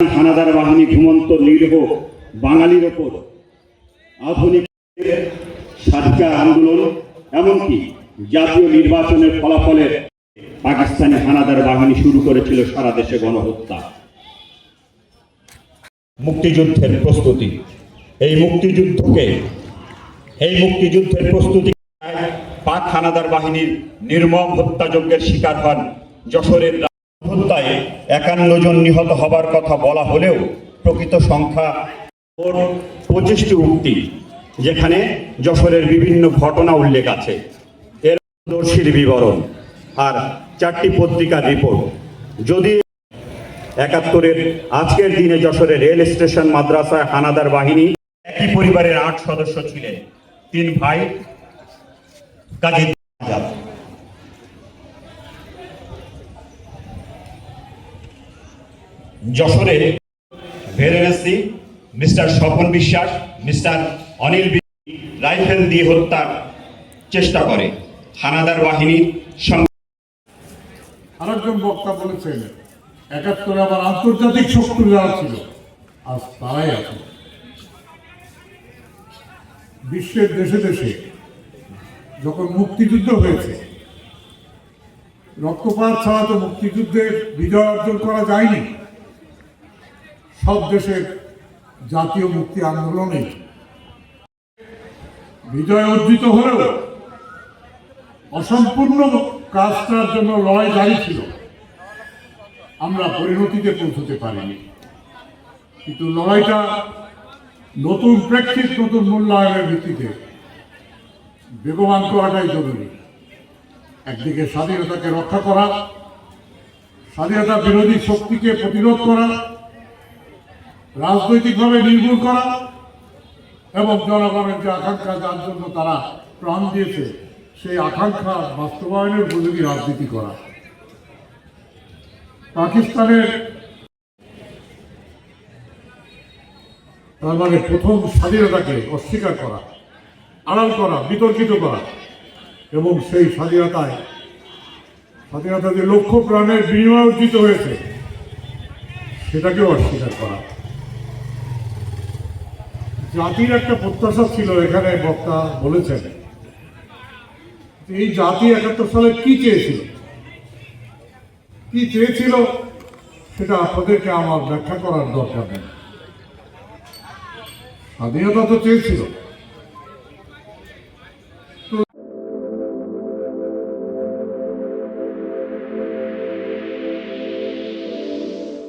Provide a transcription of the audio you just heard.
হানাদার বাহিনী ঘুমন্ত নিরীহ বাঙালির ওপর আধুনিক স্বাধিকার আন্দোলন এমনকি জাতীয় নির্বাচনের ফলাফলে পাকিস্তানি হানাদার বাহিনী শুরু করেছিল সারা দেশে গণহত্যা। মুক্তিযুদ্ধের প্রস্তুতি, এই মুক্তিযুদ্ধের প্রস্তুতি পাক হানাদার বাহিনীর নির্মম হত্যাযজ্ঞের শিকার হন যশোরের হত্যায় 51 জন নিহত হবার কথা বলা হলেও প্রকৃত সংখ্যা 25টি উক্তি, যেখানে যশোরের বিভিন্ন ঘটনা উল্লেখ আছে, এর দর্শীর বিবরণ আর 4টি পত্রিকার রিপোর্ট। যদি 71-এর আজকের দিনে যশোরে রেল স্টেশন মাদ্রাসায় হানাদার বাহিনী একই পরিবারের 8 সদস্য ছিলেন, 3 ভাই কাজী যশোরে ভেরেন্সি mister Swapan Biswas, mister Anil rifle দিয়ে হত্যার চেষ্টা করে হানাদার বাহিনীর সঙ্গে। আরেকজন বক্তা বলেছেন 71 আবার আন্তর্জাতিক শক্তি যারা ছিল আজ তারাই আছে। বিশ্বের দেশে দেশে যখন মুক্তিযুদ্ধ হয়েছে, রক্তপাত ছাড়া তো মুক্তিযুদ্ধের বিজয় অর্জন করা যায়নি। সব দেশের জাতীয় মুক্তি আন্দোলনে বিজয় অর্জিত হলেও অসম্পূর্ণ কাজটার জন্য লড়াই জারি ছিল। আমরা পরিণতিতে পৌঁছতে পারিনি, কিন্তু লড়াইটা নতুন প্রেক্ষিত, নতুন মূল্যায়নের ভিত্তিতে বেগবান করাটাই জরুরি। একদিকে স্বাধীনতাকে রক্ষা করা, স্বাধীনতা বিরোধী শক্তিকে প্রতিরোধ করা, রাজনৈতিকভাবে নির্মূল করা এবং জনগণের যে আকাঙ্ক্ষা, যার জন্য তারা প্রাণ দিয়েছে, সেই আকাঙ্ক্ষা বাস্তবায়নের উপযোগী রাজনীতি করা। পাকিস্তানের তার মানে প্রথম স্বাধীনতাকে অস্বীকার করা, আড়াল করা, বিতর্কিত করা এবং সেই স্বাধীনতা যে লক্ষ প্রাণের বিনিময়ে অর্জিত হয়েছে সেটাকেও অস্বীকার করা। জাতির একটা প্রত্যাশা ছিল, এখানে বক্তা বলেছেন এই জাতি 71 সালে কি চেয়েছিল সেটা আপনাদেরকে আমার ব্যাখ্যা করার দরকার নেই। স্বাধীনতা তো চেয়েছিল,